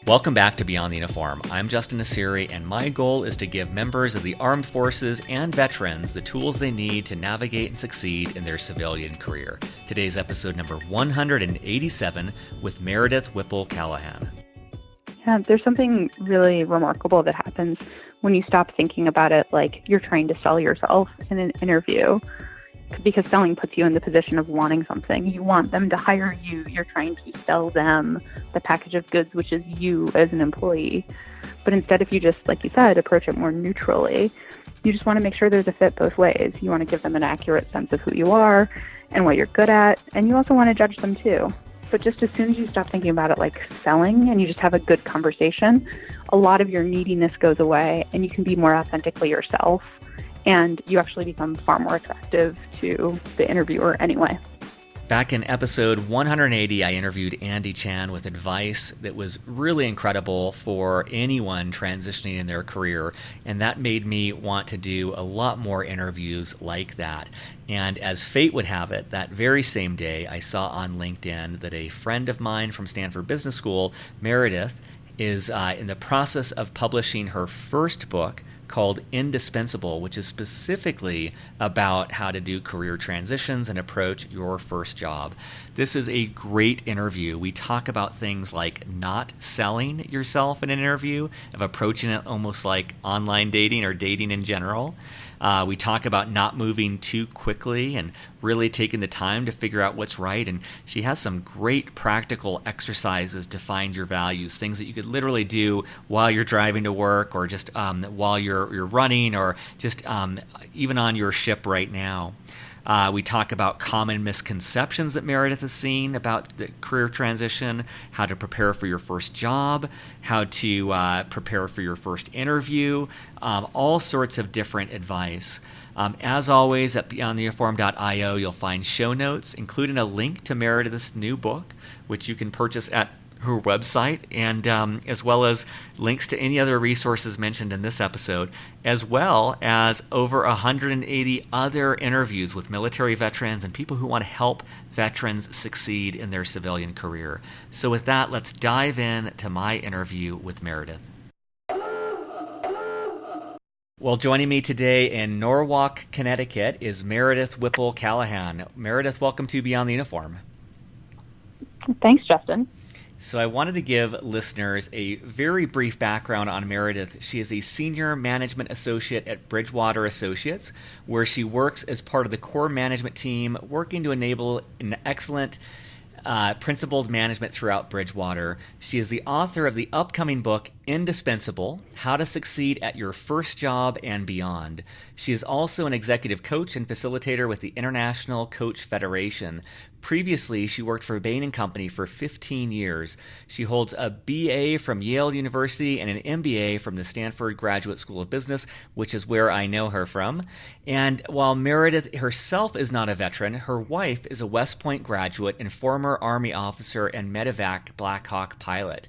Welcome back to Beyond the Uniform. I'm Justin Nassiri, and my goal is to give members of the armed forces and veterans the tools they need to navigate and succeed in their civilian career. Today's episode number 187 with Meredith Whipple Callahan. Yeah, there's something really remarkable that happens when you stop thinking about it like you're trying to sell yourself in an interview, because selling puts you in the position of wanting something. You want them to hire you. You're trying to sell them the package of goods, which is you as an employee. But instead, if you just, like you said, approach it more neutrally, you just want to make sure there's a fit both ways. You want to give them an accurate sense of who you are and what you're good at, and you also want to judge them too. But just as soon as you stop thinking about it like selling and you just have a good conversation, a lot of your neediness goes away and you can be more authentically yourself. And you actually become far more attractive to the interviewer anyway. Back in episode 180, I interviewed Andy Chan with advice that was really incredible for anyone transitioning in their career. And that made me want to do a lot more interviews like that. And as fate would have it, that very same day, I saw on LinkedIn that a friend of mine from Stanford Business School, Meredith, is in the process of publishing her first book called Indispensable, which is specifically about how to do career transitions and approach your first job. This is a great interview. We talk about things like not selling yourself in an interview, of approaching it almost like online dating or dating in general. We talk about not moving too quickly and really taking the time to figure out what's right. And she has some great practical exercises to find your values, things that you could literally do while you're driving to work, or just while you're running, or just even on your ship right now. We talk about common misconceptions that Meredith has seen about the career transition, how to prepare for your first job, how to prepare for your first interview, all sorts of different advice. As always, at beyondtheuniform.io, you'll find show notes, including a link to Meredith's new book, which you can purchase at her website, and as well as links to any other resources mentioned in this episode, as well as over 180 other interviews with military veterans and people who want to help veterans succeed in their civilian career. So with that, let's dive in to my interview with Meredith. Well, joining me today in Norwalk, Connecticut is Meredith Whipple Callahan. Meredith, welcome to Beyond the Uniform. Thanks, Justin. So I wanted to give listeners a very brief background on Meredith. She is a senior management associate at Bridgewater Associates, where she works as part of the core management team, working to enable an excellent principled management throughout Bridgewater. She is the author of the upcoming book, Indispensable, How to Succeed at Your First Job and Beyond. She is also an executive coach and facilitator with the International Coach Federation. Previously, she worked for Bain & Company for 15 years. She holds a BA from Yale University and an MBA from the Stanford Graduate School of Business, which is where I know her from. And while Meredith herself is not a veteran, her wife is a West Point graduate and former Army officer and MedEvac Blackhawk pilot.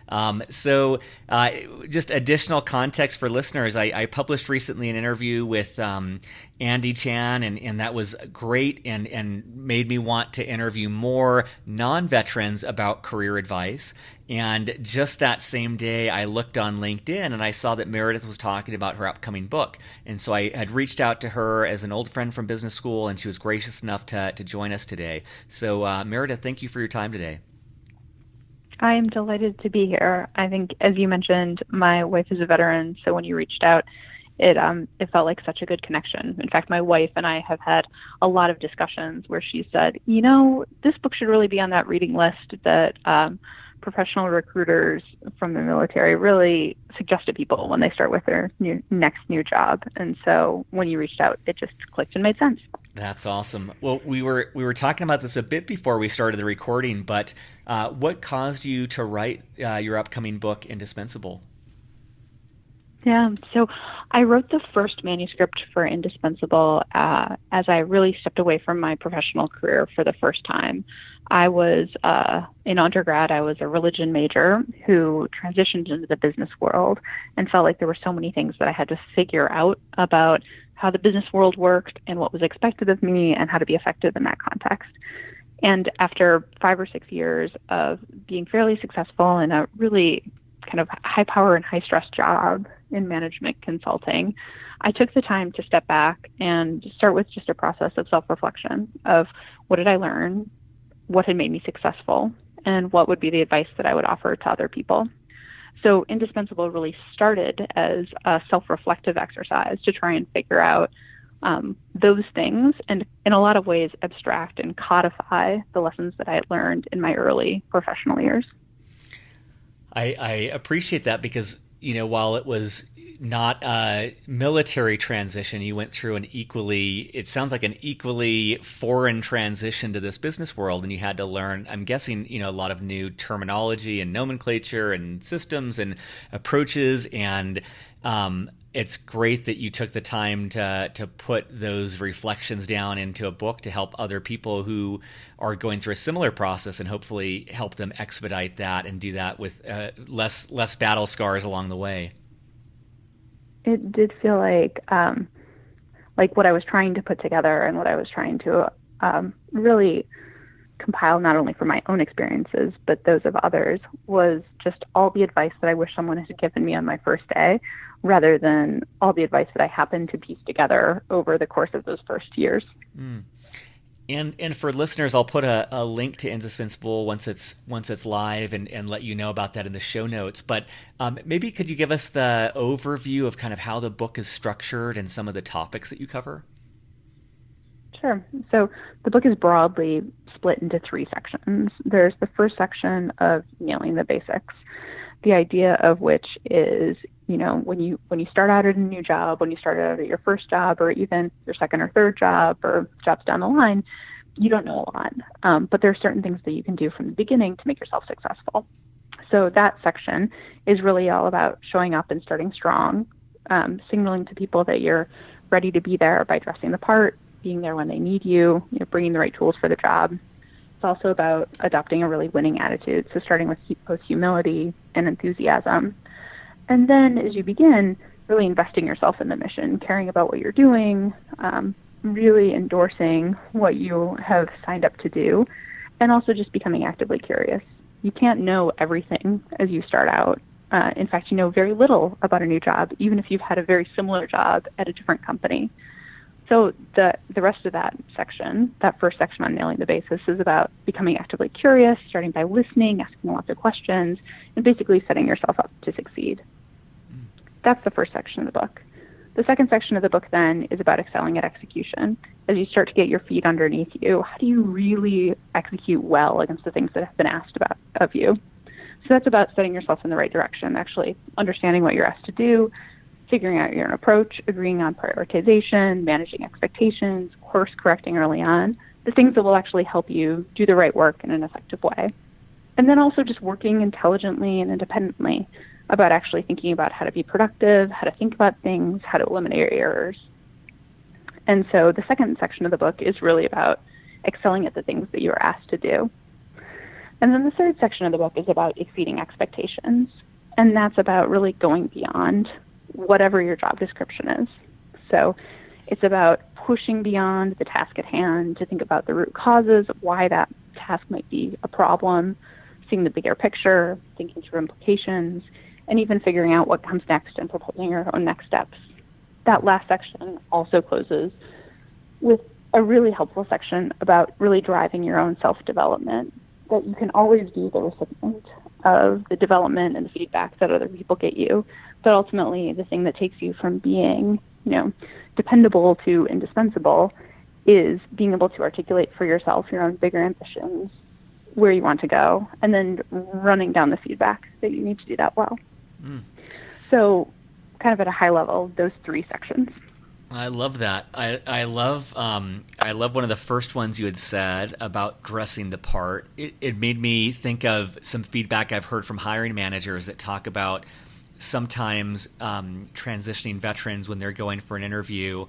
Just additional context for listeners, I published recently an interview with Andy Chan, and that was great and made me want to interview more non-veterans about career advice. And just that same day, I looked on LinkedIn and I saw that Meredith was talking about her upcoming book. And so I had reached out to her as an old friend from business school, and she was gracious enough to join us today. So Meredith, thank you for your time today. I am delighted to be here. I think, as you mentioned, my wife is a veteran, so when you reached out, it felt like such a good connection. In fact, my wife and I have had a lot of discussions where she said, this book should really be on that reading list that professional recruiters from the military really suggest to people when they start with their next new job. And so when you reached out, it just clicked and made sense. That's awesome. Well, we were talking about this a bit before we started the recording, but what caused you to write your upcoming book, Indispensable? Yeah, so I wrote the first manuscript for Indispensable as I really stepped away from my professional career for the first time. I was, in undergrad, I was a religion major who transitioned into the business world and felt like there were so many things that I had to figure out about how the business world worked and what was expected of me and how to be effective in that context. And after 5 or 6 years of being fairly successful in a really kind of high power and high stress job in management consulting, I took the time to step back and start with just a process of self-reflection of what did I learn, what had made me successful, and what would be the advice that I would offer to other people. So Indispensable really started as a self-reflective exercise to try and figure out those things and in a lot of ways abstract and codify the lessons that I had learned in my early professional years. I appreciate that because, while it was not a military transition, you went through it sounds like an equally foreign transition to this business world, and you had to learn, I'm guessing, a lot of new terminology and nomenclature and systems and approaches, and it's great that you took the time to put those reflections down into a book to help other people who are going through a similar process and hopefully help them expedite that and do that with less battle scars along the way. It did feel like what I was trying to put together and what I was trying to really compile not only from my own experiences, but those of others, was just all the advice that I wish someone had given me on my first day, rather than all the advice that I happened to piece together over the course of those first years. Mm. And for listeners, I'll put a link to Indispensable once it's live and let you know about that in the show notes. But maybe could you give us the overview of kind of how the book is structured and some of the topics that you cover? Sure. So the book is broadly split into 3 sections. There's the first section of nailing the basics, the idea of which is, when you start out at a new job, when you start out at your first job, or even your second or third job, or jobs down the line, you don't know a lot. But there are certain things that you can do from the beginning to make yourself successful. So that section is really all about showing up and starting strong, signaling to people that you're ready to be there by dressing the part, being there when they need you, bringing the right tools for the job. It's also about adopting a really winning attitude. So starting with both humility and enthusiasm. And then as you begin, really investing yourself in the mission, caring about what you're doing, really endorsing what you have signed up to do, and also just becoming actively curious. You can't know everything as you start out. In fact, you know very little about a new job, even if you've had a very similar job at a different company. So the rest of that section, that first section on nailing the basis, is about becoming actively curious, starting by listening, asking lots of questions, and basically setting yourself up to succeed. That's the first section of the book. The second section of the book then is about excelling at execution. As you start to get your feet underneath you, how do you really execute well against the things that have been asked of you? So that's about setting yourself in the right direction, actually understanding what you're asked to do, figuring out your own approach, agreeing on prioritization, managing expectations, course correcting early on, the things that will actually help you do the right work in an effective way. And then also just working intelligently and independently about actually thinking about how to be productive, how to think about things, how to eliminate errors. And so the second section of the book is really about excelling at the things that you are asked to do. And then the third section of the book is about exceeding expectations. And that's about really going beyond whatever your job description is. So it's about pushing beyond the task at hand to think about the root causes of why that task might be a problem, seeing the bigger picture, thinking through implications, and even figuring out what comes next and proposing your own next steps. That last section also closes with a really helpful section about really driving your own self-development, that you can always be the recipient of the development and the feedback that other people get you, but ultimately the thing that takes you from being, dependable to indispensable is being able to articulate for yourself your own bigger ambitions, where you want to go, and then running down the feedback that you need to do that well. So kind of at a high level, those 3 sections. I love that. I love one of the first ones you had said about dressing the part. It made me think of some feedback I've heard from hiring managers that talk about sometimes transitioning veterans when they're going for an interview.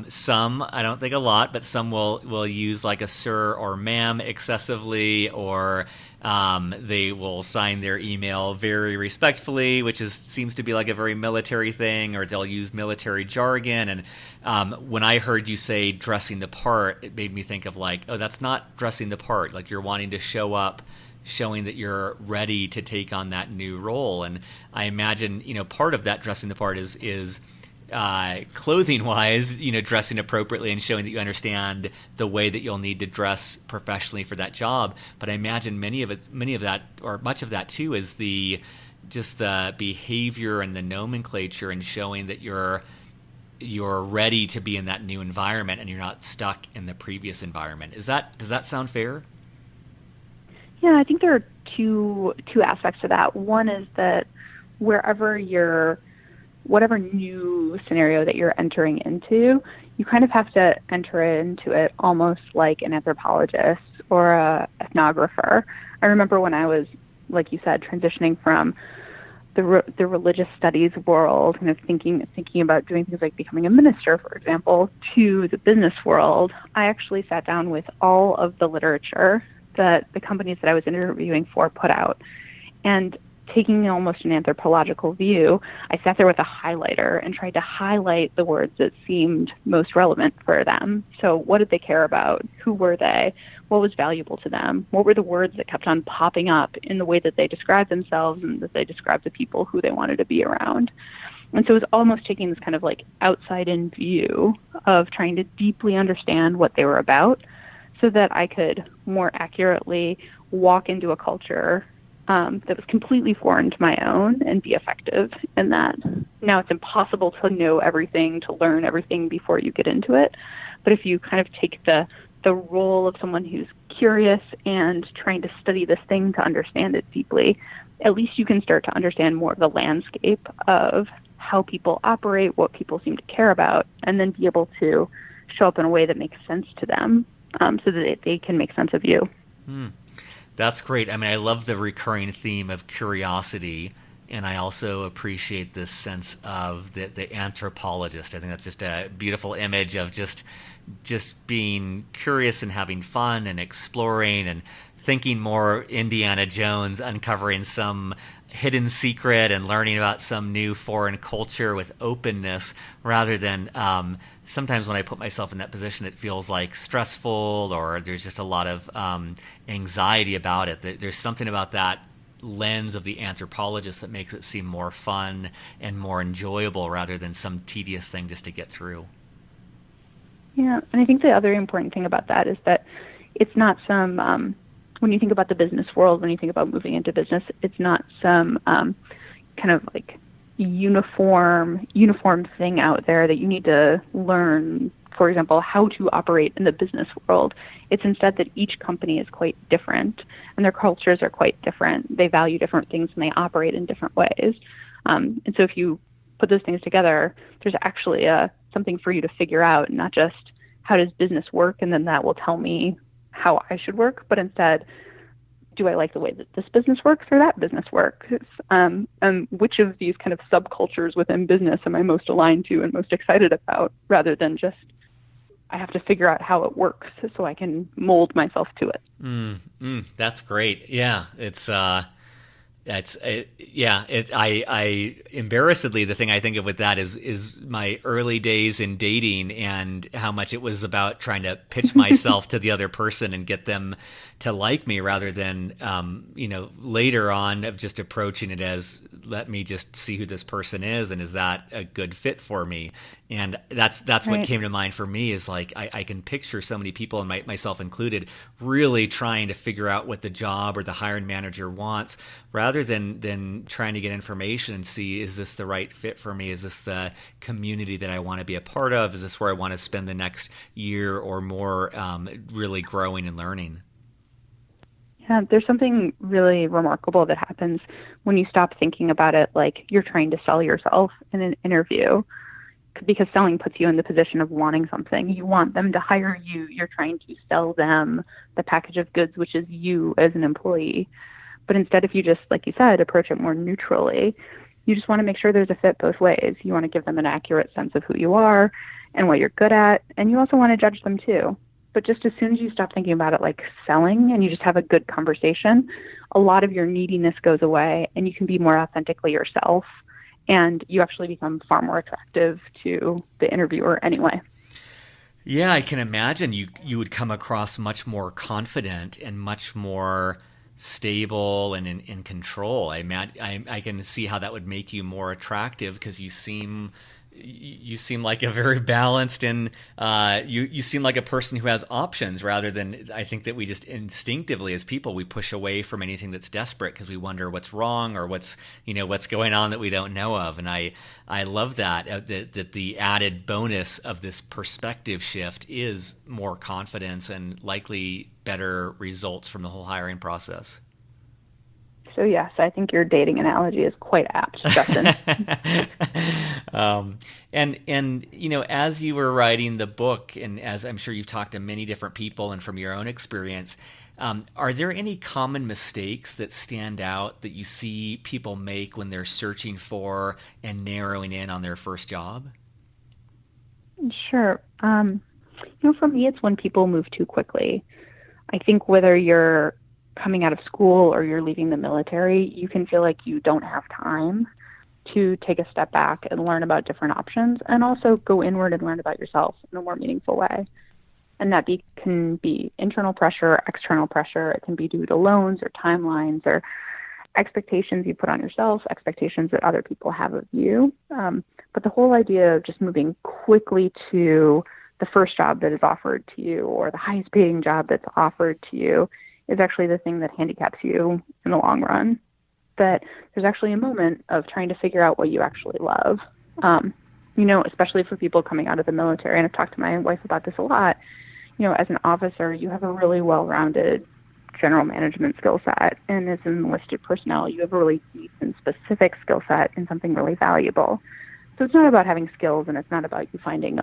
Some, I don't think a lot, but some will use like a sir or ma'am excessively, or they will sign their email very respectfully, which seems to be like a very military thing, or they'll use military jargon. And when I heard you say dressing the part, it made me think of like, oh, that's not dressing the part. Like you're wanting to show up showing that you're ready to take on that new role. And I imagine, part of that dressing the part is clothing wise, dressing appropriately and showing that you understand the way that you'll need to dress professionally for that job. But I imagine much of that too is the behavior and the nomenclature and showing that you're ready to be in that new environment and you're not stuck in the previous environment. Does that sound fair? Yeah, I think there are two aspects to that. One is that whatever new scenario that you're entering into, you kind of have to enter into it almost like an anthropologist or a ethnographer. I remember when I was, like you said, transitioning from the religious studies world, kind of thinking about doing things like becoming a minister, for example, to the business world. I actually sat down with all of the literature that the companies that I was interviewing for put out, and taking almost an anthropological view, I sat there with a highlighter and tried to highlight the words that seemed most relevant for them. So what did they care about? Who were they? What was valuable to them? What were the words that kept on popping up in the way that they described themselves and that they described the people who they wanted to be around? And so it was almost taking this kind of like outside-in view of trying to deeply understand what they were about so that I could more accurately walk into a culture that was completely foreign to my own and be effective in that. Now, it's impossible to know everything, to learn everything before you get into it. But if you kind of take the role of someone who's curious and trying to study this thing to understand it deeply, at least you can start to understand more of the landscape of how people operate, what people seem to care about, and then be able to show up in a way that makes sense to them so that they can make sense of you. That's great. I mean, I love the recurring theme of curiosity, and I also appreciate this sense of the anthropologist. I think that's just a beautiful image of just being curious and having fun and exploring and thinking more Indiana Jones, uncovering some hidden secret and learning about some new foreign culture with openness, rather than sometimes when I put myself in that position, it feels like stressful, or there's just a lot of anxiety about it. There's something about that lens of the anthropologist that makes it seem more fun and more enjoyable rather than some tedious thing just to get through. Yeah, and I think the other important thing about that is that it's not some when you think about the business world, when you think about moving into business, it's not some kind of like uniform thing out there that you need to learn, for example, how to operate in the business world. It's instead that each company is quite different and their cultures are quite different. They value different things and they operate in different ways. And so if you put those things together, there's actually something for you to figure out, not just how does business work and then that will tell me how I should work, but instead, do I like the way that this business works or that business works? And which of these kind of subcultures within business am I most aligned to and most excited about, rather than just I have to figure out how it works so I can mold myself to it. That's great. Yeah, I embarrassedly, the thing I think of with that is my early days in dating and how much it was about trying to pitch myself to the other person and get them to like me, rather than later on of just approaching it as, let me just see who this person is and is that a good fit for me. And that's right. What came to mind for me is like I can picture so many people, and myself included, really trying to figure out what the job or the hiring manager wants, rather than trying to get information and see, is this the right fit for me? Is this the community that I want to be a part of? Is this where I want to spend the next year or more really growing and learning? Yeah, there's something really remarkable that happens when you stop thinking about it like you're trying to sell yourself in an interview, because selling puts you in the position of wanting something. You want them to hire you. You're trying to sell them the package of goods, which is you as an employee. But instead, if you just, like you said, approach it more neutrally, you just want to make sure there's a fit both ways. You want to give them an accurate sense of who you are and what you're good at, and you also want to judge them too. But just as soon as you stop thinking about it like selling and you just have a good conversation, a lot of your neediness goes away and you can be more authentically yourself, and you actually become far more attractive to the interviewer anyway. Yeah, I can imagine you would come across much more confident and much more stable and in control. I can see how that would make you more attractive, because you seem like a very balanced and you seem like a person who has options, rather than, I think that we just instinctively as people, we push away from anything that's desperate because we wonder what's wrong or what's going on that we don't know of. And I love that the added bonus of this perspective shift is more confidence and likely better results from the whole hiring process. So yes, I think your dating analogy is quite apt, Justin. And as you were writing the book, and as I'm sure you've talked to many different people and from your own experience, are there any common mistakes that stand out that you see people make when they're searching for and narrowing in on their first job? Sure. For me, it's when people move too quickly. I think whether you're coming out of school or you're leaving the military, you can feel like you don't have time to take a step back and learn about different options, and also go inward and learn about yourself in a more meaningful way. And that can be internal pressure, external pressure. It can be due to loans or timelines or expectations you put on yourself, expectations that other people have of you. But the whole idea of just moving quickly to the first job that is offered to you or the highest paying job that's offered to you is actually the thing that handicaps you in the long run. That there's actually a moment of trying to figure out what you actually love. Especially for people coming out of the military, and I've talked to my wife about this a lot, as an officer, you have a really well-rounded general management skill set, and as an enlisted personnel, you have a really deep and specific skill set in something really valuable. So it's not about having skills, and it's not about you finding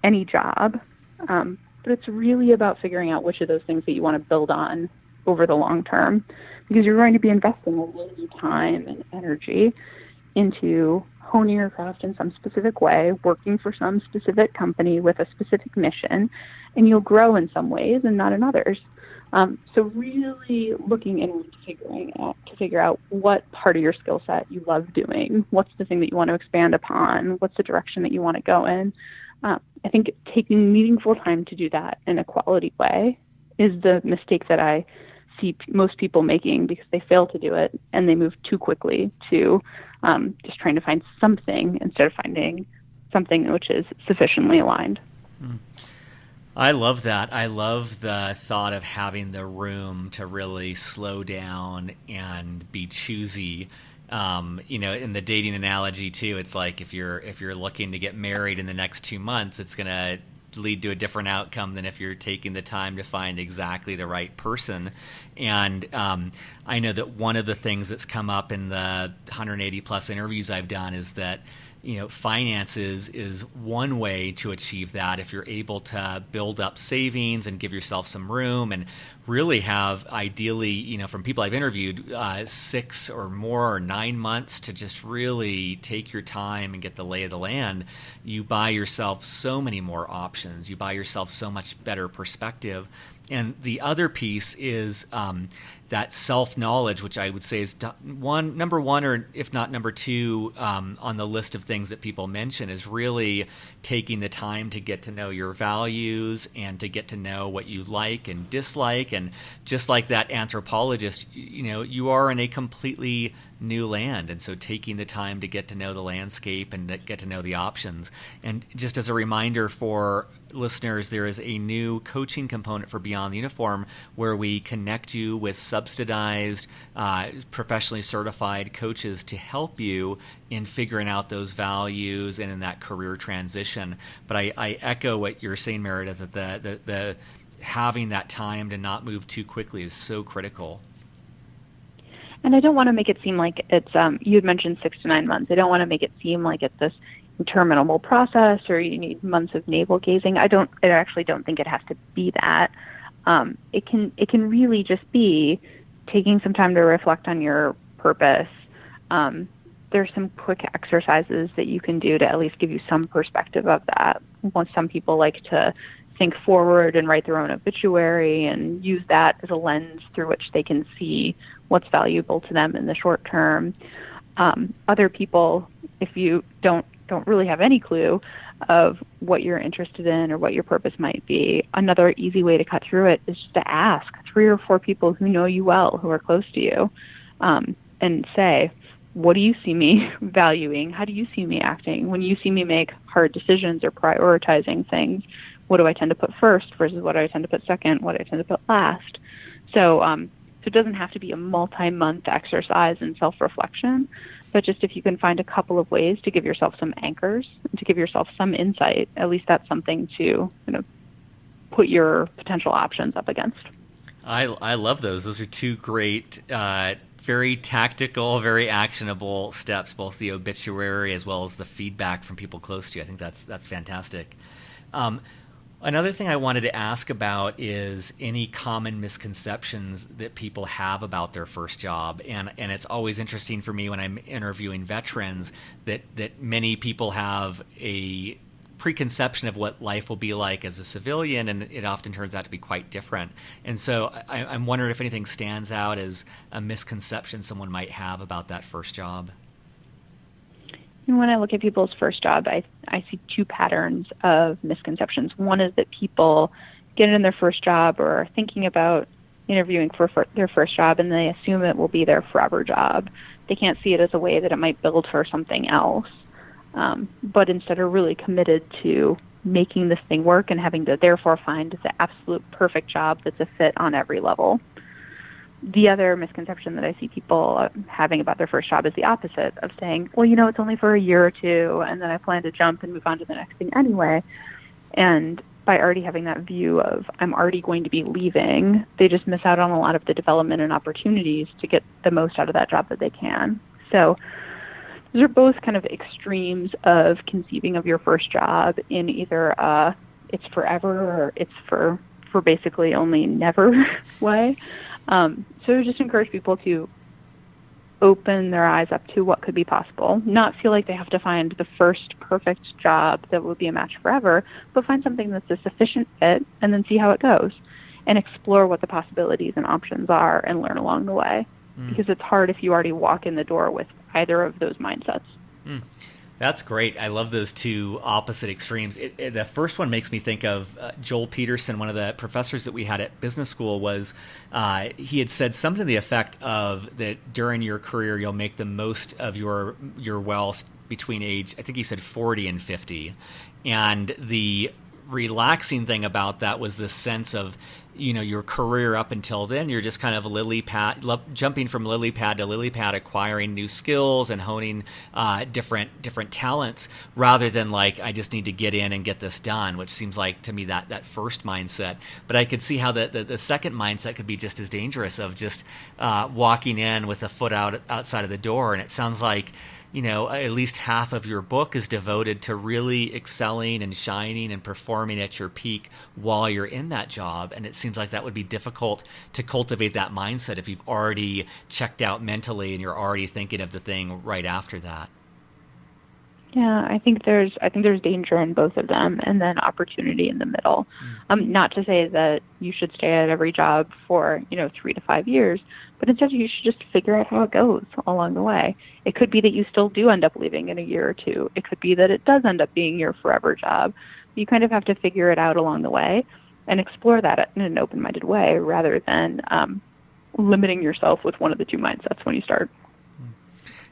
any job, but it's really about figuring out which of those things that you want to build on over the long term, because you're going to be investing a lot of your time and energy into honing your craft in some specific way, working for some specific company with a specific mission, and you'll grow in some ways and not in others. So really looking inward to figure out what part of your skill set you love doing, what's the thing that you want to expand upon, what's the direction that you want to go in. I think taking meaningful time to do that in a quality way is the mistake that I see most people making, because they fail to do it and they move too quickly to just trying to find something instead of finding something which is sufficiently aligned. I love that. I love the thought of having the room to really slow down and be choosy. In the dating analogy too, it's like if you're looking to get married in the next 2 months, it's going to lead to a different outcome than if you're taking the time to find exactly the right person. And I know that one of the things that's come up in the 180 plus interviews I've done is that finances is one way to achieve that. If you're able to build up savings and give yourself some room and really have, ideally, from people I've interviewed, 6 or more or 9 months to just really take your time and get the lay of the land, you buy yourself so many more options. You buy yourself so much better perspective. And the other piece is that self-knowledge, which I would say is number one, or if not number two, on the list of things that people mention, is really taking the time to get to know your values and to get to know what you like and dislike. And just like that anthropologist, you are in a completely new land. And so taking the time to get to know the landscape and to get to know the options. And just as a reminder for listeners, there is a new coaching component for Beyond the Uniform where we connect you with subsidized, professionally certified coaches to help you in figuring out those values and in that career transition. But I echo what you're saying, Meredith, that the having that time to not move too quickly is so critical. And I don't want to make it seem like it's, you had mentioned 6 to 9 months. I don't want to make it seem like it's this interminable process or you need months of navel gazing. I actually don't think it has to be that. It can really just be taking some time to reflect on your purpose. There's some quick exercises that you can do to at least give you some perspective of that. Some people like to think forward and write their own obituary and use that as a lens through which they can see what's valuable to them in the short term. Other people, if you don't really have any clue of what you're interested in or what your purpose might be, another easy way to cut through it is just to ask 3 or 4 people who know you well, who are close to you, and say, what do you see me valuing? How do you see me acting? When you see me make hard decisions or prioritizing things, what do I tend to put first versus what do I tend to put second, what do I tend to put last? So it doesn't have to be a multi-month exercise in self-reflection, but just if you can find a couple of ways to give yourself some anchors, and to give yourself some insight, at least that's something to put your potential options up against. I love those. Those are two great, very tactical, very actionable steps, both the obituary as well as the feedback from people close to you. I think that's fantastic. Another thing I wanted to ask about is any common misconceptions that people have about their first job. And it's always interesting for me when I'm interviewing veterans that many people have a preconception of what life will be like as a civilian, and it often turns out to be quite different. And so I'm wondering if anything stands out as a misconception someone might have about that first job. And when I look at people's first job, I see 2 patterns of misconceptions. One is that people get in their first job or are thinking about interviewing for their first job, and they assume it will be their forever job. They can't see it as a way that it might build for something else. But instead are really committed to making this thing work and having to therefore find the absolute perfect job that's a fit on every level. The other misconception that I see people having about their first job is the opposite of saying, well, it's only for a year or 2, and then I plan to jump and move on to the next thing anyway. And by already having that view of I'm already going to be leaving, they just miss out on a lot of the development and opportunities to get the most out of that job that they can. So those are both kind of extremes of conceiving of your first job in either it's forever or it's for basically only never way. So I just encourage people to open their eyes up to what could be possible, not feel like they have to find the first perfect job that will be a match forever, but find something that's a sufficient fit and then see how it goes and explore what the possibilities and options are and learn along the way. Because it's hard if you already walk in the door with either of those mindsets. That's great. I love those 2 opposite extremes. The first one makes me think of Joel Peterson, one of the professors that we had at business school. Was he had said something to the effect of that during your career you'll make the most of your wealth between age, I think he said 40 and 50. And the relaxing thing about that was this sense of your career up until then, you're just kind of jumping from lily pad to lily pad, acquiring new skills and honing different talents, rather than like, I just need to get in and get this done, which seems like to me that first mindset. But I could see how the second mindset could be just as dangerous, of just walking in with a foot outside of the door. And it sounds like at least half of your book is devoted to really excelling and shining and performing at your peak while you're in that job. And it seems like that would be difficult to cultivate that mindset if you've already checked out mentally and you're already thinking of the thing right after that. Yeah, I think there's danger in both of them, and then opportunity in the middle. Not to say that you should stay at every job for 3 to 5 years, but instead you should just figure out how it goes along the way. It could be that you still do end up leaving in a year or 2. It could be that it does end up being your forever job. You kind of have to figure it out along the way and explore that in an open-minded way, rather than limiting yourself with one of the 2 mindsets when you start.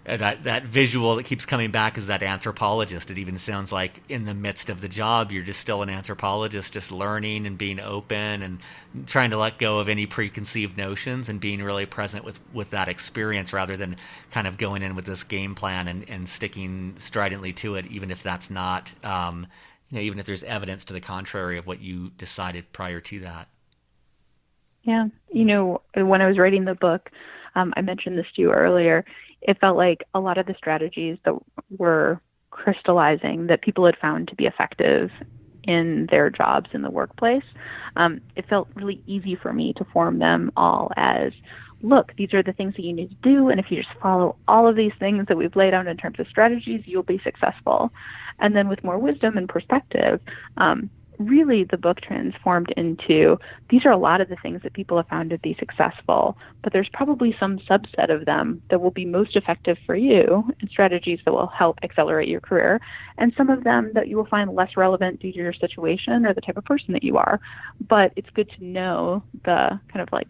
That visual that keeps coming back is that anthropologist. It even sounds like in the midst of the job, you're just still an anthropologist, just learning and being open and trying to let go of any preconceived notions and being really present with that experience, rather than kind of going in with this game plan and sticking stridently to it, even if that's not, even if there's evidence to the contrary of what you decided prior to that. Yeah. When I was writing the book, I mentioned this to you earlier, it felt like a lot of the strategies that were crystallizing that people had found to be effective in their jobs in the workplace, it felt really easy for me to form them all as, look, these are the things that you need to do, and if you just follow all of these things that we've laid out in terms of strategies, you'll be successful. And then with more wisdom and perspective, really the book transformed into, these are a lot of the things that people have found to be successful, but there's probably some subset of them that will be most effective for you and strategies that will help accelerate your career, and some of them that you will find less relevant due to your situation or the type of person that you are. But it's good to know the kind of like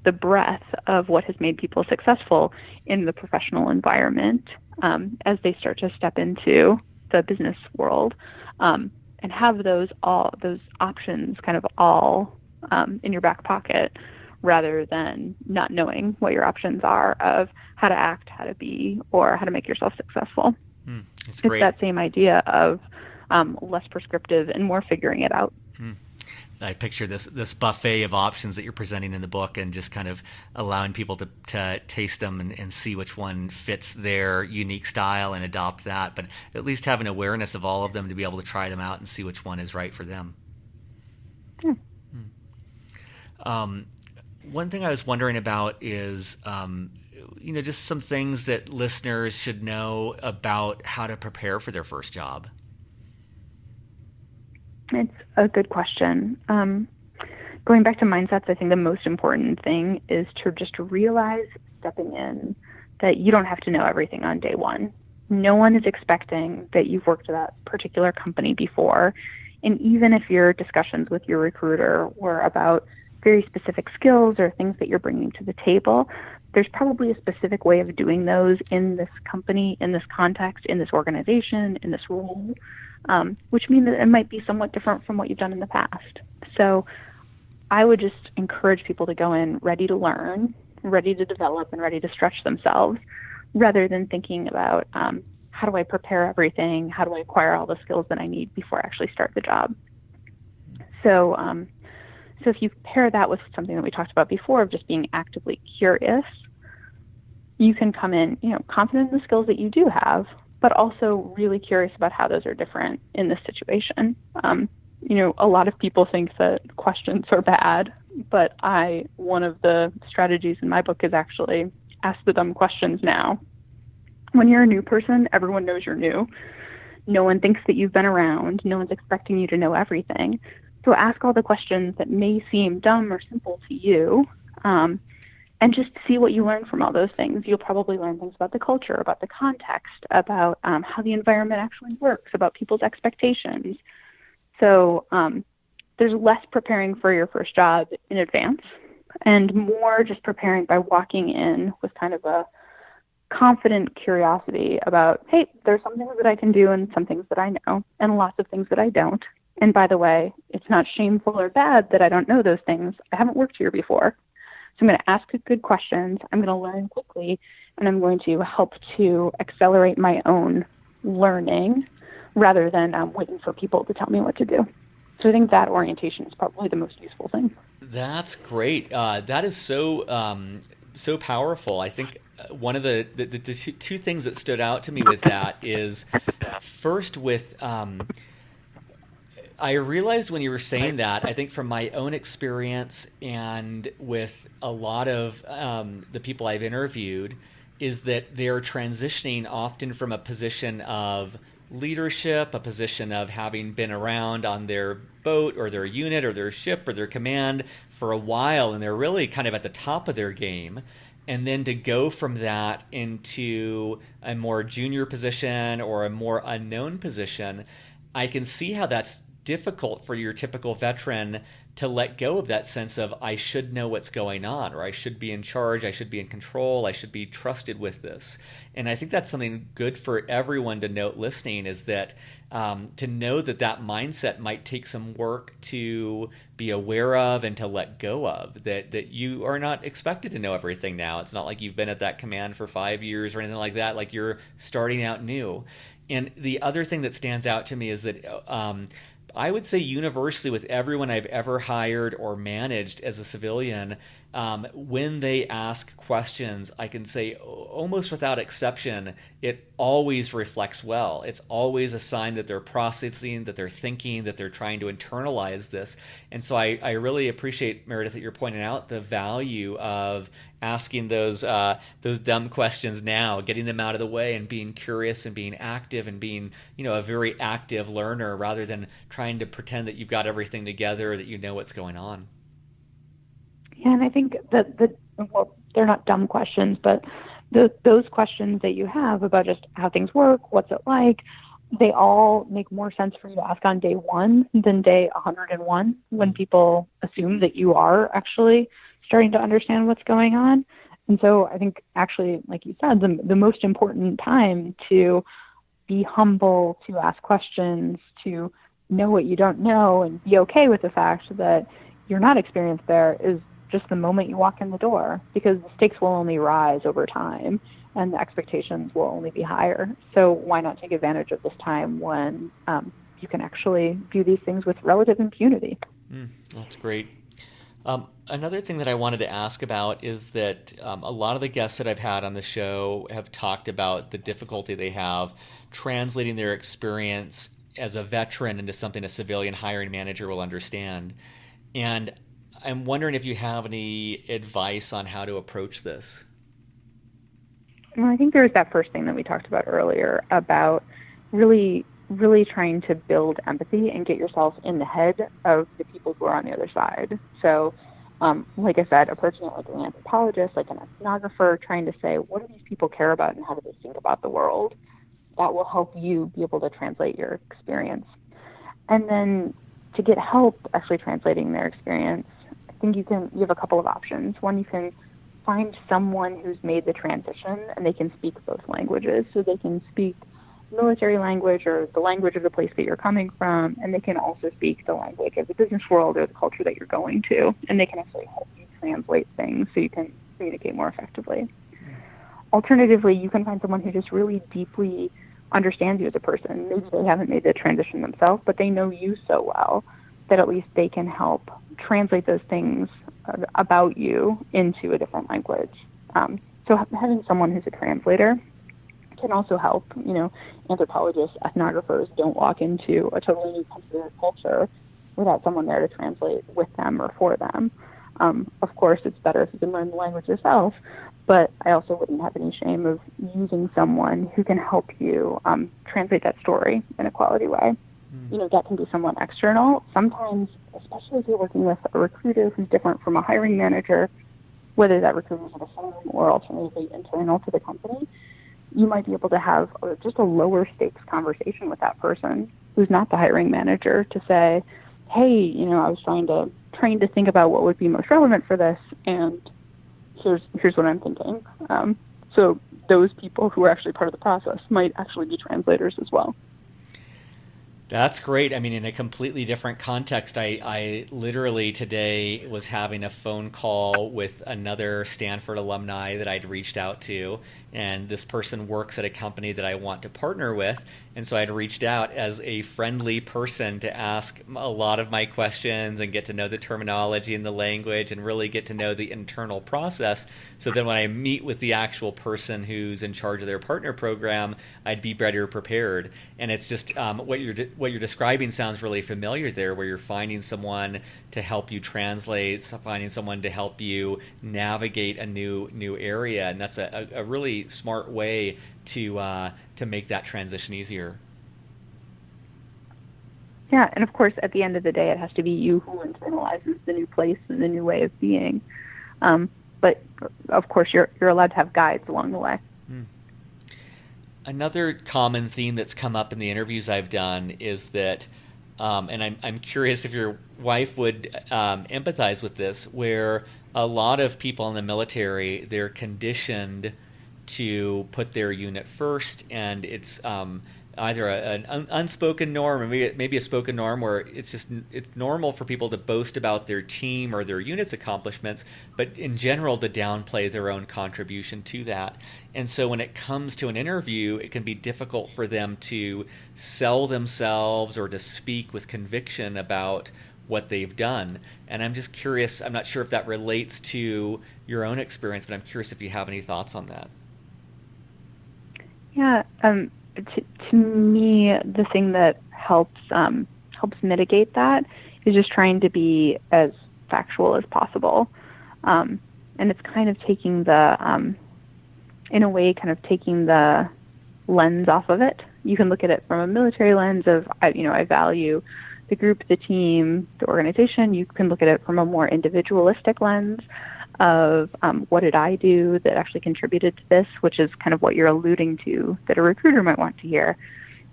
the breadth of what has made people successful in the professional environment as they start to step into the business world, and have those options kind of all in your back pocket, rather than not knowing what your options are of how to act, how to be, or how to make yourself successful. It's great. It's that same idea of less prescriptive and more figuring it out. I picture this buffet of options that you're presenting in the book, and just kind of allowing people to taste them and see which one fits their unique style and adopt that, but at least have an awareness of all of them to be able to try them out and see which one is right for them. One thing I was wondering about is, just some things that listeners should know about how to prepare for their first job. It's a good question. Going back to mindsets, I think the most important thing is to just realize, stepping in, that you don't have to know everything on day one. No one is expecting that you've worked at that particular company before. And even if your discussions with your recruiter were about very specific skills or things that you're bringing to the table, there's probably a specific way of doing those in this company, in this context, in this organization, in this role, which means that it might be somewhat different from what you've done in the past. So I would just encourage people to go in ready to learn, ready to develop, and ready to stretch themselves, rather than thinking about how do I prepare everything, how do I acquire all the skills that I need before I actually start the job. So if you pair that with something that we talked about before of just being actively curious, you can come in, confident in the skills that you do have, but also really curious about how those are different in this situation. A lot of people think that questions are bad, but one of the strategies in my book is actually ask the dumb questions now. When you're a new person, everyone knows you're new. No one thinks that you've been around. No one's expecting you to know everything. So ask all the questions that may seem dumb or simple to you, and just see what you learn from all those things. You'll probably learn things about the culture, about the context, about how the environment actually works, about people's expectations. So there's less preparing for your first job in advance, and more just preparing by walking in with kind of a confident curiosity about, hey, there's some things that I can do and some things that I know, and lots of things that I don't. And by the way, it's not shameful or bad that I don't know those things. I haven't worked here before. So I'm going to ask good questions, I'm going to learn quickly, and I'm going to help to accelerate my own learning rather than waiting for people to tell me what to do. So I think that orientation is probably the most useful thing. That's great. That is so powerful. I think one of the two things that stood out to me with that is, first with I realized when you were saying that, I think from my own experience and with a lot of the people I've interviewed, is that they're transitioning often from a position of leadership, a position of having been around on their boat or their unit or their ship or their command for a while, and they're really kind of at the top of their game. And then to go from that into a more junior position or a more unknown position, I can see how that's difficult for your typical veteran to let go of that sense of, I should know what's going on, or I should be in charge, I should be in control, I should be trusted with this. And I think that's something good for everyone to note listening, is that to know that mindset might take some work to be aware of and to let go of, that you are not expected to know everything now. It's not like you've been at that command for 5 years or anything like that, like you're starting out new. And the other thing that stands out to me is that I would say universally with everyone I've ever hired or managed as a civilian, when they ask questions, I can say almost without exception, it always reflects well. It's always a sign that they're processing, that they're thinking, that they're trying to internalize this. And so I really appreciate, Meredith, that you're pointing out the value of asking those dumb questions now, getting them out of the way, and being curious and being active and being, a very active learner rather than trying to pretend that you've got everything together, that you know what's going on. Yeah, and I think that they're not dumb questions, but those questions that you have about just how things work, what's it like, they all make more sense for you to ask on day 1 than day 101, when people assume that you are actually starting to understand what's going on. And so I think actually, like you said, the most important time to be humble, to ask questions, to know what you don't know, and be okay with the fact that you're not experienced there is just the moment you walk in the door, because the stakes will only rise over time and the expectations will only be higher. So why not take advantage of this time when you can actually view these things with relative impunity? That's great. Another thing that I wanted to ask about is that a lot of the guests that I've had on the show have talked about the difficulty they have translating their experience as a veteran into something a civilian hiring manager will understand. And I'm wondering if you have any advice on how to approach this. Well, I think there's that first thing that we talked about earlier about really trying to build empathy and get yourself in the head of the people who are on the other side. So, like I said, approaching it like an anthropologist, like an ethnographer, trying to say, what do these people care about and how do they think about the world? That will help you be able to translate your experience. And then to get help actually translating their experience, I think you have a couple of options. One, you can find someone who's made the transition and they can speak both languages. So they can speak military language or the language of the place that you're coming from, and they can also speak the language of the business world or the culture that you're going to, and they can actually help you translate things so you can communicate more effectively. Alternatively, you can find someone who just really deeply understands you as a person. Maybe they haven't made the transition themselves, but they know you so well that at least they can help translate those things about you into a different language. So having someone who's a translator can also help. Anthropologists, ethnographers don't walk into a totally new country or culture without someone there to translate with them or for them. Of course, it's better if you can learn the language yourself, but I also wouldn't have any shame of using someone who can help you translate that story in a quality way. That can be someone external. Sometimes, especially if you're working with a recruiter who's different from a hiring manager, whether that recruiter is at a firm or alternatively internal to the company, you might be able to have just a lower stakes conversation with that person who's not the hiring manager to say, hey, I was trying to think about what would be most relevant for this, and here's what I'm thinking. So those people who are actually part of the process might actually be translators as well. That's great. I mean, in a completely different context, I literally today was having a phone call with another Stanford alumni that I'd reached out to, and this person works at a company that I want to partner with. And so I'd reached out as a friendly person to ask a lot of my questions and get to know the terminology and the language and really get to know the internal process. So then when I meet with the actual person who's in charge of their partner program, I'd be better prepared. And it's just what you're describing sounds really familiar there, where you're finding someone to help you translate, finding someone to help you navigate a new area. And that's a really smart way to make that transition easier. Yeah, and of course, at the end of the day, it has to be you who internalizes the new place and the new way of being. But of course, you're allowed to have guides along the way. Another common theme that's come up in the interviews I've done is that, and I'm curious if your wife would empathize with this, where a lot of people in the military, they're conditioned to put their unit first, and it's either an unspoken norm or maybe a spoken norm where it's normal for people to boast about their team or their unit's accomplishments, but in general to downplay their own contribution to that. And so when it comes to an interview, it can be difficult for them to sell themselves or to speak with conviction about what they've done. And I'm just curious, I'm not sure if that relates to your own experience, but I'm curious if you have any thoughts on that. Yeah, to me, the thing that helps mitigate that is just trying to be as factual as possible. And it's kind of taking in a way, kind of taking the lens off of it. You can look at it from a military lens of, I value the group, the team, the organization. You can look at it from a more individualistic lens of what did I do that actually contributed to this, which is kind of what you're alluding to that a recruiter might want to hear.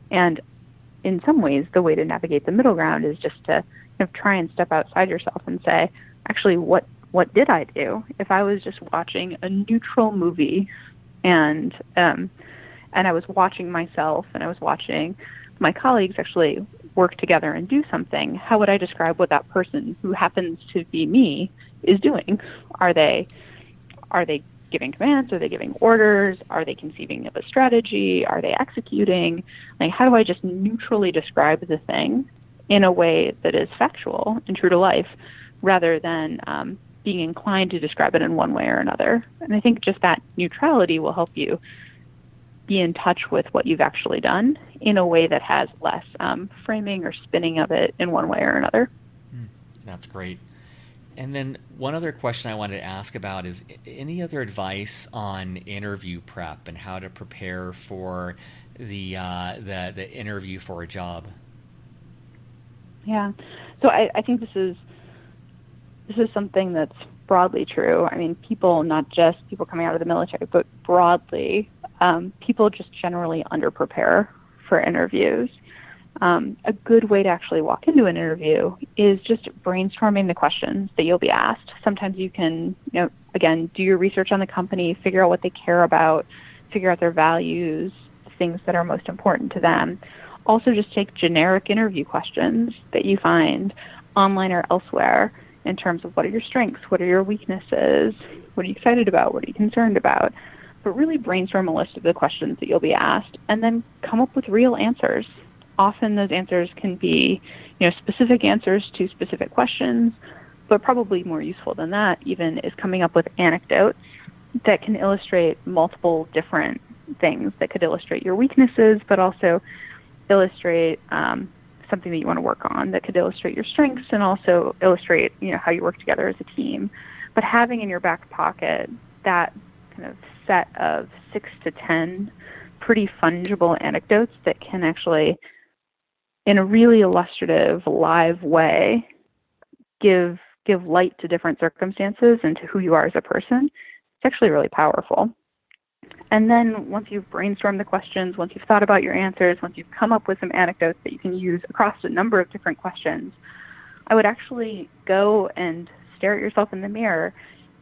And in some ways, the way to navigate the middle ground is just to try and step outside yourself and say, actually, what did I do? If I was just watching a neutral movie and I was watching myself and I was watching my colleagues actually work together and do something, how would I describe what that person who happens to be me is doing? Are they giving commands? Are they giving orders? Are they conceiving of a strategy? Are they executing? Like, how do I just neutrally describe the thing in a way that is factual and true to life, rather than being inclined to describe it in one way or another? And I think just that neutrality will help you be in touch with what you've actually done in a way that has less framing or spinning of it in one way or another. That's great. And then one other question I wanted to ask about is any other advice on interview prep and how to prepare for the interview for a job? Yeah. So I think this is something that's broadly true. I mean, people, not just people coming out of the military, but broadly, people just generally underprepare for interviews. A good way to actually walk into an interview is just brainstorming the questions that you'll be asked. Sometimes you can, again, do your research on the company, figure out what they care about, figure out their values, things that are most important to them. Also, just take generic interview questions that you find online or elsewhere in terms of what are your strengths, what are your weaknesses, what are you excited about, what are you concerned about. But really brainstorm a list of the questions that you'll be asked and then come up with real answers. Often those answers can be, specific answers to specific questions, but probably more useful than that even is coming up with anecdotes that can illustrate multiple different things, that could illustrate your weaknesses, but also illustrate something that you want to work on, that could illustrate your strengths and also illustrate, how you work together as a team. But having in your back pocket that kind of set of 6 to 10 pretty fungible anecdotes that can actually, in a really illustrative, live way, give light to different circumstances and to who you are as a person, it's actually really powerful. And then once you've brainstormed the questions, once you've thought about your answers, once you've come up with some anecdotes that you can use across a number of different questions, I would actually go and stare at yourself in the mirror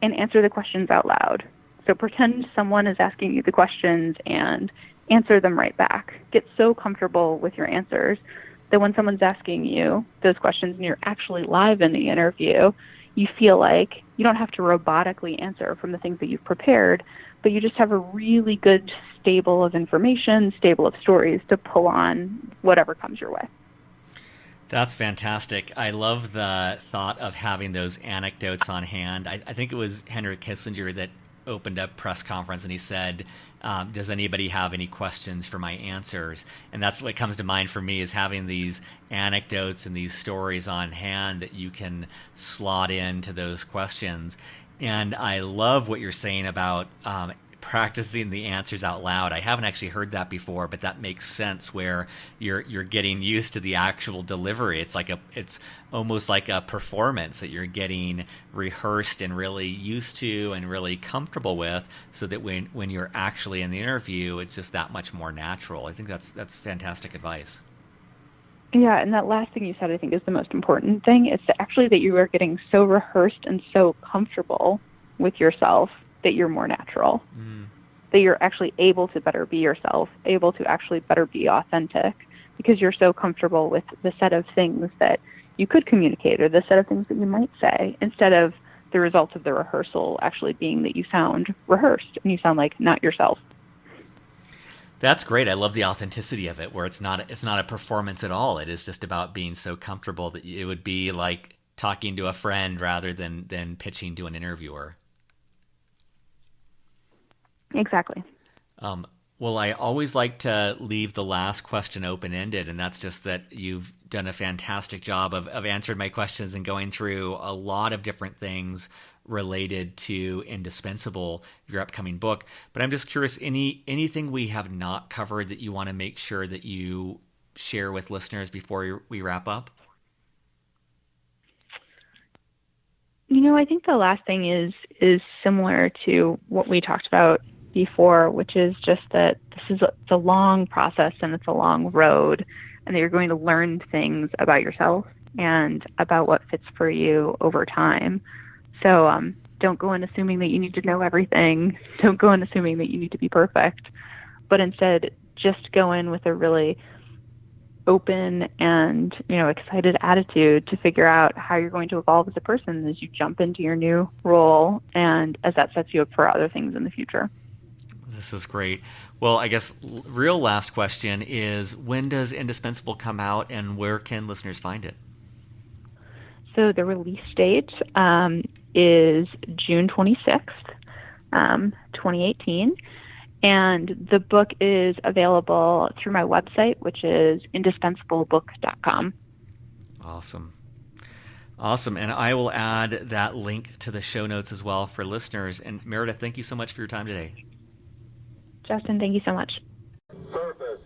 and answer the questions out loud. So pretend someone is asking you the questions and answer them right back. Get so comfortable with your answers that when someone's asking you those questions and you're actually live in the interview, you feel like you don't have to robotically answer from the things that you've prepared, but you just have a really good stable of information, stable of stories to pull on whatever comes your way. That's fantastic. I love the thought of having those anecdotes on hand. I think it was Henry Kissinger that opened up press conference and he said, does anybody have any questions for my answers? And that's what comes to mind for me, is having these anecdotes and these stories on hand that you can slot into those questions. And I love what you're saying about practicing the answers out loud. I haven't actually heard that before, but that makes sense, where you're getting used to the actual delivery. It's almost like a performance that you're getting rehearsed and really used to and really comfortable with, so that when you're actually in the interview, it's just that much more natural. I think that's fantastic advice. Yeah, and that last thing you said, I think, is the most important thing. It's that you are getting so rehearsed and so comfortable with yourself that you're more natural, that you're actually able to better be yourself, able to actually better be authentic, because you're so comfortable with the set of things that you could communicate or the set of things that you might say, instead of the results of the rehearsal actually being that you sound rehearsed and you sound like not yourself. That's great. I love the authenticity of it, where it's not a performance at all. It is just about being so comfortable that it would be like talking to a friend rather than pitching to an interviewer. Exactly. Well, I always like to leave the last question open-ended, and that's just that you've done a fantastic job of answering my questions and going through a lot of different things related to Indispensable, your upcoming book. But I'm just curious, anything we have not covered that you want to make sure that you share with listeners before we wrap up? I think the last thing is similar to what we talked about before, which is just that it's a long process and it's a long road, and that you're going to learn things about yourself and about what fits for you over time. So don't go in assuming that you need to know everything. Don't go in assuming that you need to be perfect, but instead just go in with a really open and excited attitude to figure out how you're going to evolve as a person as you jump into your new role, and as that sets you up for other things in the future. This is great. Well, I guess real last question is, when does Indispensable come out, and where can listeners find it? So the release date is June 26th, 2018. And the book is available through my website, which is indispensablebook.com. Awesome. And I will add that link to the show notes as well for listeners. And Meredith, thank you so much for your time today. Justin, thank you so much. Surface.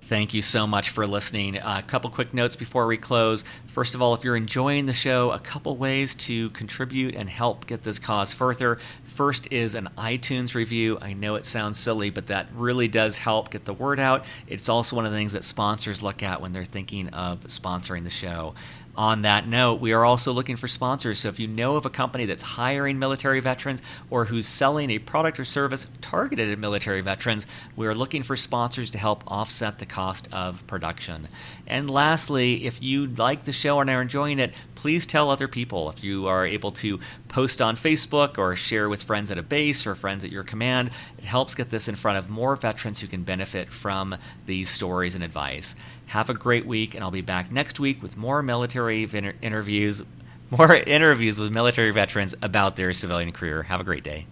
Thank you so much for listening. A couple quick notes before we close. First of all, if you're enjoying the show, a couple ways to contribute and help get this cause further. First is an iTunes review. I know it sounds silly, but that really does help get the word out. It's also one of the things that sponsors look at when they're thinking of sponsoring the show. On that note, we are also looking for sponsors. So if you know of a company that's hiring military veterans or who's selling a product or service targeted at military veterans, we are looking for sponsors to help offset the cost of production. And lastly, if you like the show and are enjoying it, please tell other people. If you are able to post on Facebook or share with friends at a base or friends at your command, it helps get this in front of more veterans who can benefit from these stories and advice. Have a great week, and I'll be back next week with more military interviews with military veterans about their civilian career. Have a great day.